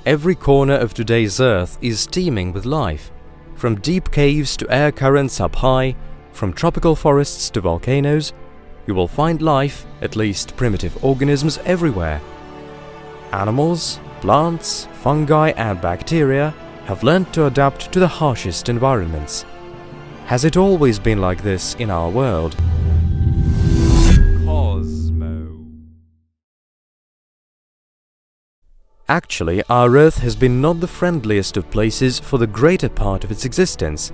Every corner of today's Earth is teeming with life. From deep caves to air currents up high, from tropical forests to volcanoes, you will find life, at least primitive organisms, everywhere. Animals, plants, fungi and bacteria have learned to adapt to the harshest environments. Has it always been like this in our world? Actually, our Earth has been not the friendliest of places for the greater part of its existence.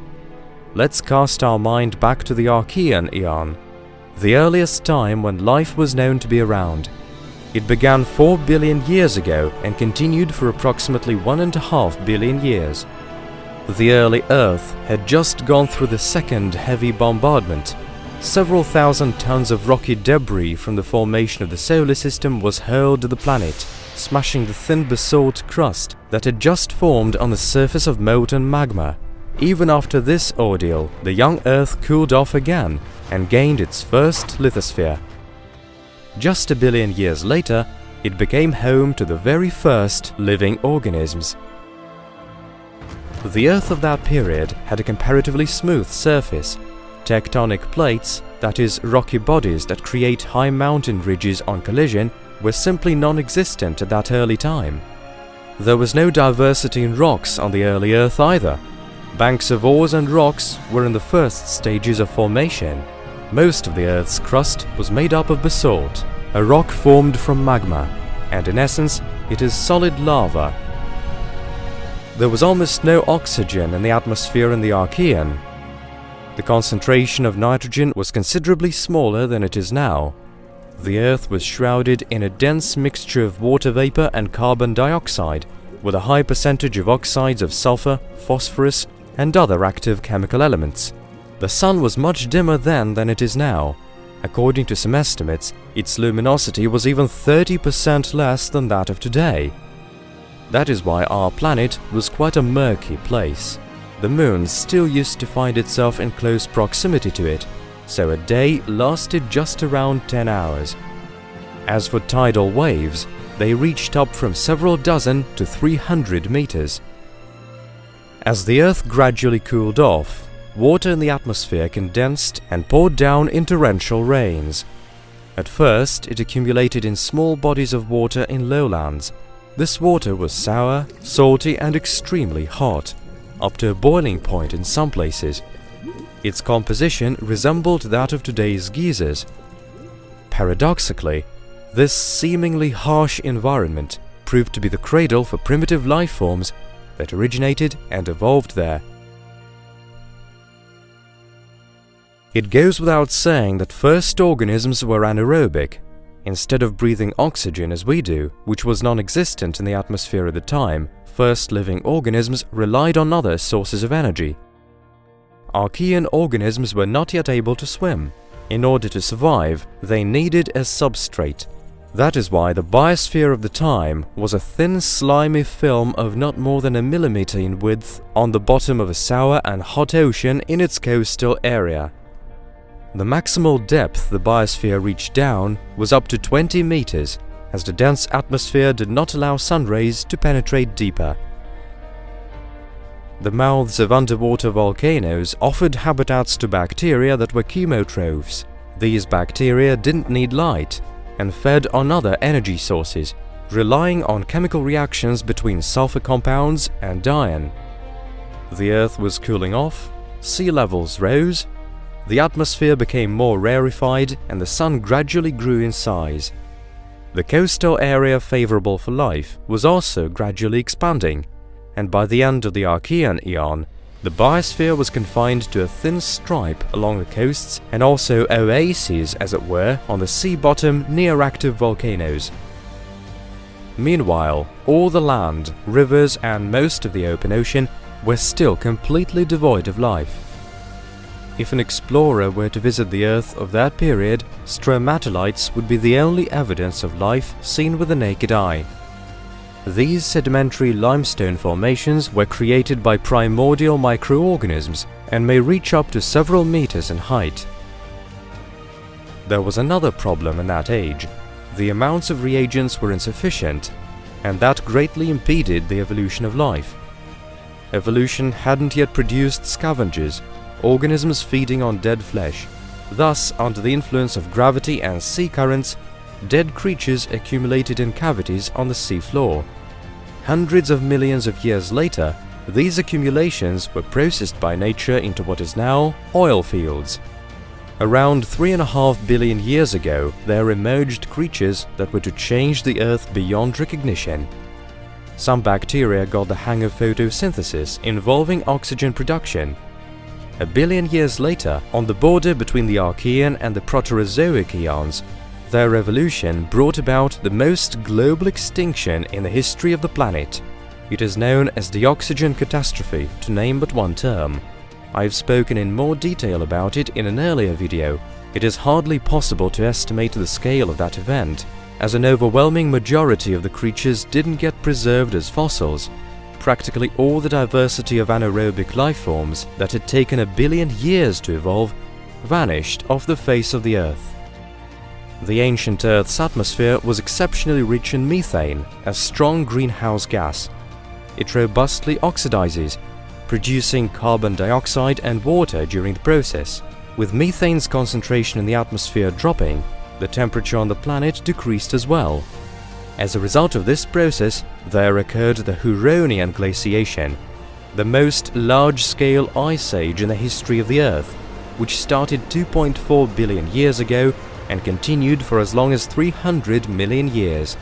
Let's cast our mind back to the Archean Eon, the earliest time when life was known to be around. It began 4 billion years ago and continued for approximately 1.5 billion years. The early Earth had just gone through the second heavy bombardment. Several thousand tons of rocky debris from the formation of the solar system was hurled to the planet, smashing the thin basalt crust that had just formed on the surface of molten magma. Even after this ordeal, the young Earth cooled off again and gained its first lithosphere. Just 1 billion years later, it became home to the very first living organisms. The Earth of that period had a comparatively smooth surface. Tectonic plates, that is, rocky bodies that create high mountain ridges on collision, were simply non-existent at that early time. There was no diversity in rocks on the early Earth either. Banks of ores and rocks were in the first stages of formation. Most of the Earth's crust was made up of basalt, a rock formed from magma, and in essence, it is solid lava. There was almost no oxygen in the atmosphere in the Archean. The concentration of nitrogen was considerably smaller than it is now. The Earth was shrouded in a dense mixture of water vapor and carbon dioxide, with a high percentage of oxides of sulfur, phosphorus, and other active chemical elements. The Sun was much dimmer then than it is now. According to some estimates, its luminosity was even 30% less than that of today. That is why our planet was quite a murky place. The Moon still used to find itself in close proximity to it, so a day lasted just around 10 hours. As for tidal waves, they reached up from several dozen to 300 meters. As the Earth gradually cooled off, water in the atmosphere condensed and poured down in torrential rains. At first, it accumulated in small bodies of water in lowlands. This water was sour, salty, and extremely hot, up to a boiling point in some places. Its composition resembled that of today's geysers. Paradoxically, this seemingly harsh environment proved to be the cradle for primitive life forms that originated and evolved there. It goes without saying that first organisms were anaerobic. Instead of breathing oxygen as we do, which was non-existent in the atmosphere at the time, first living organisms relied on other sources of energy. Archean organisms were not yet able to swim. In order to survive, they needed a substrate. That is why the biosphere of the time was a thin, slimy film of not more than 1 millimeter in width on the bottom of a sour and hot ocean in its coastal area. The maximal depth the biosphere reached down was up to 20 meters, as the dense atmosphere did not allow sun rays to penetrate deeper. The mouths of underwater volcanoes offered habitats to bacteria that were chemotrophs. These bacteria didn't need light and fed on other energy sources, relying on chemical reactions between sulfur compounds and iron. The Earth was cooling off, sea levels rose, the atmosphere became more rarefied, and the sun gradually grew in size. The coastal area favorable for life was also gradually expanding, and by the end of the Archean Eon, the biosphere was confined to a thin stripe along the coasts and also oases, as it were, on the sea bottom near active volcanoes. Meanwhile, all the land, rivers, and most of the open ocean were still completely devoid of life. If an explorer were to visit the Earth of that period, stromatolites would be the only evidence of life seen with the naked eye. These sedimentary limestone formations were created by primordial microorganisms and may reach up to several meters in height. There was another problem in that age. The amounts of reagents were insufficient. and that greatly impeded the evolution of life. Evolution hadn't yet produced scavengers, organisms feeding on dead flesh. Thus, under the influence of gravity and sea currents, dead creatures accumulated in cavities on the sea floor. Hundreds of millions of years later, these accumulations were processed by nature into what is now oil fields. Around 3.5 billion years ago, there emerged creatures that were to change the Earth beyond recognition. Some bacteria got the hang of photosynthesis involving oxygen production. A billion years later, on the border between the Archean and the Proterozoic eons, their evolution brought about the most global extinction in the history of the planet. It is known as the oxygen catastrophe, to name but one term. I have spoken in more detail about it in an earlier video. It is hardly possible to estimate the scale of that event, as an overwhelming majority of the creatures didn't get preserved as fossils. Practically all the diversity of anaerobic life forms that had taken a billion years to evolve vanished off the face of the Earth. The ancient Earth's atmosphere was exceptionally rich in methane, a strong greenhouse gas. It robustly oxidizes, producing carbon dioxide and water during the process. With methane's concentration in the atmosphere dropping, the temperature on the planet decreased as well. As a result of this process, there occurred the Huronian glaciation, the most large-scale ice age in the history of the Earth, which started 2.4 billion years ago and continued for as long as 300 million years.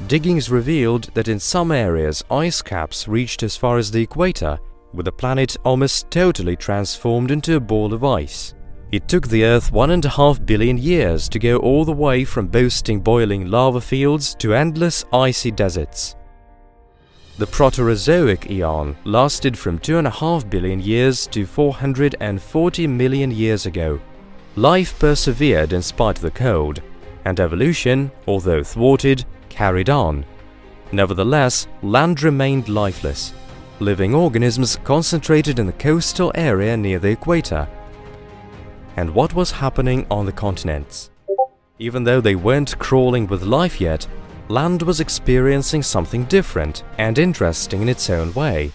Diggings revealed that in some areas ice caps reached as far as the equator, with the planet almost totally transformed into a ball of ice. It took the Earth 1.5 billion years to go all the way from boasting boiling lava fields to endless icy deserts. The Proterozoic eon lasted from 2.5 billion years to 440 million years ago. Life persevered in spite of the cold, and evolution, although thwarted, carried on. Nevertheless, land remained lifeless. Living organisms concentrated in the coastal area near the equator. And what was happening on the continents? Even though they weren't crawling with life yet, land was experiencing something different and interesting in its own way.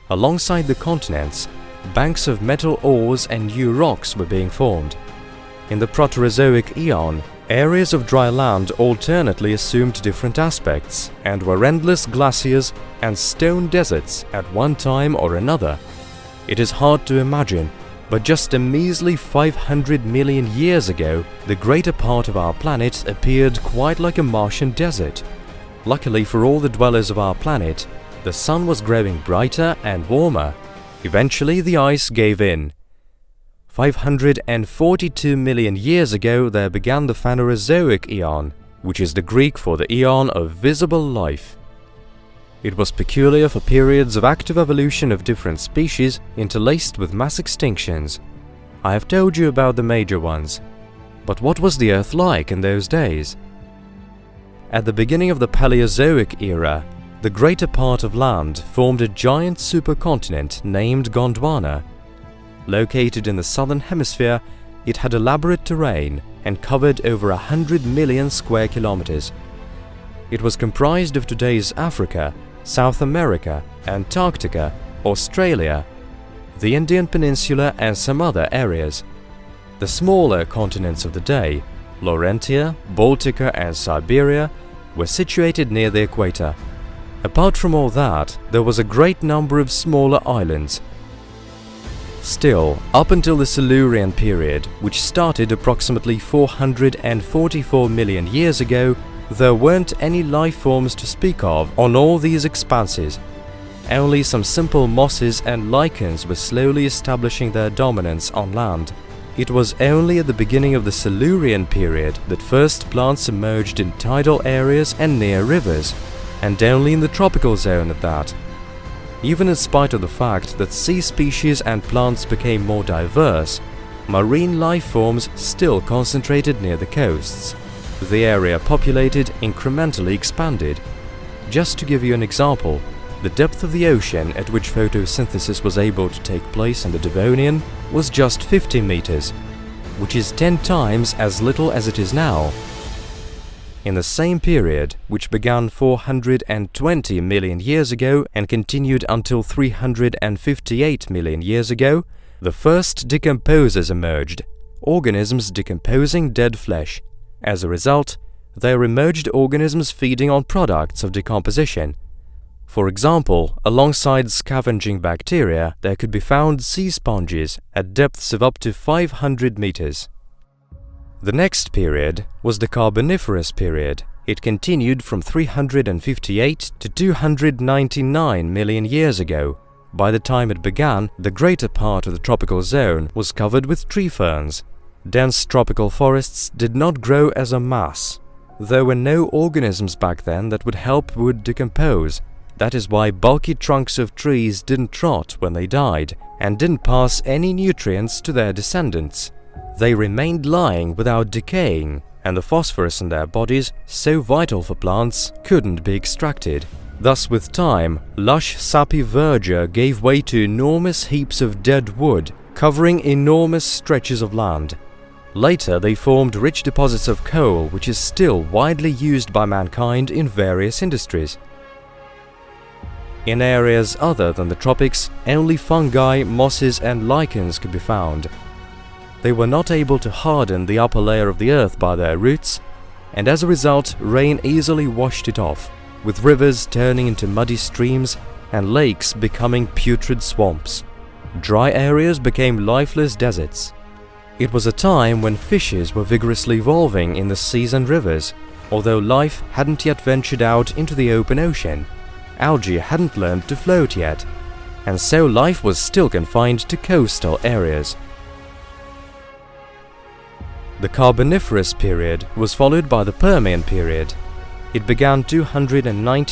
Alongside the continents, banks of metal ores and new rocks were being formed. In the Proterozoic eon, areas of dry land alternately assumed different aspects and were endless glaciers and stone deserts at one time or another. It is hard to imagine, but just a measly 500 million years ago, the greater part of our planet appeared quite like a Martian desert. Luckily for all the dwellers of our planet, the sun was growing brighter and warmer. Eventually, the ice gave in. 542 million years ago, there began the Phanerozoic eon, which is the Greek for the eon of visible life. It was peculiar for periods of active evolution of different species interlaced with mass extinctions. I have told you about the major ones. But what was the Earth like in those days? At the beginning of the Paleozoic era, the greater part of land formed a giant supercontinent named Gondwana. Located in the southern hemisphere, it had elaborate terrain and covered over 100 million square kilometers. It was comprised of today's Africa, South America, Antarctica, Australia, the Indian Peninsula and some other areas. The smaller continents of the day, Laurentia, Baltica and Siberia, were situated near the equator. Apart from all that, there was a great number of smaller islands. Still, up until the Silurian period, which started approximately 444 million years ago, there weren't any life forms to speak of on all these expanses. Only some simple mosses and lichens were slowly establishing their dominance on land. It was only at the beginning of the Silurian period that first plants emerged in tidal areas and near rivers, and only in the tropical zone at that. Even in spite of the fact that sea species and plants became more diverse, marine life forms still concentrated near the coasts. The area populated incrementally expanded. Just to give you an example, the depth of the ocean at which photosynthesis was able to take place in the Devonian was just 50 meters, which is 10 times as little as it is now. In the same period, which began 420 million years ago and continued until 358 million years ago, the first decomposers emerged, organisms decomposing dead flesh. As a result, there emerged organisms feeding on products of decomposition. For example, alongside scavenging bacteria, there could be found sea sponges at depths of up to 500 meters. The next period was the Carboniferous period. It continued from 358 to 299 million years ago. By the time it began, the greater part of the tropical zone was covered with tree ferns. Dense tropical forests did not grow as a mass. There were no organisms back then that would help wood decompose. That is why bulky trunks of trees didn't rot when they died and didn't pass any nutrients to their descendants. They remained lying without decaying, and the phosphorus in their bodies, so vital for plants, couldn't be extracted. Thus, with time, lush sappy verdure gave way to enormous heaps of dead wood, covering enormous stretches of land. Later, they formed rich deposits of coal, which is still widely used by mankind in various industries. In areas other than the tropics, only fungi, mosses and lichens could be found. They were not able to harden the upper layer of the earth by their roots, and as a result, rain easily washed it off, with rivers turning into muddy streams and lakes becoming putrid swamps. Dry areas became lifeless deserts. It was a time when fishes were vigorously evolving in the seas and rivers, although life hadn't yet ventured out into the open ocean. Algae hadn't learned to float yet, and so life was still confined to coastal areas. The Carboniferous period was followed by the Permian period. It began 299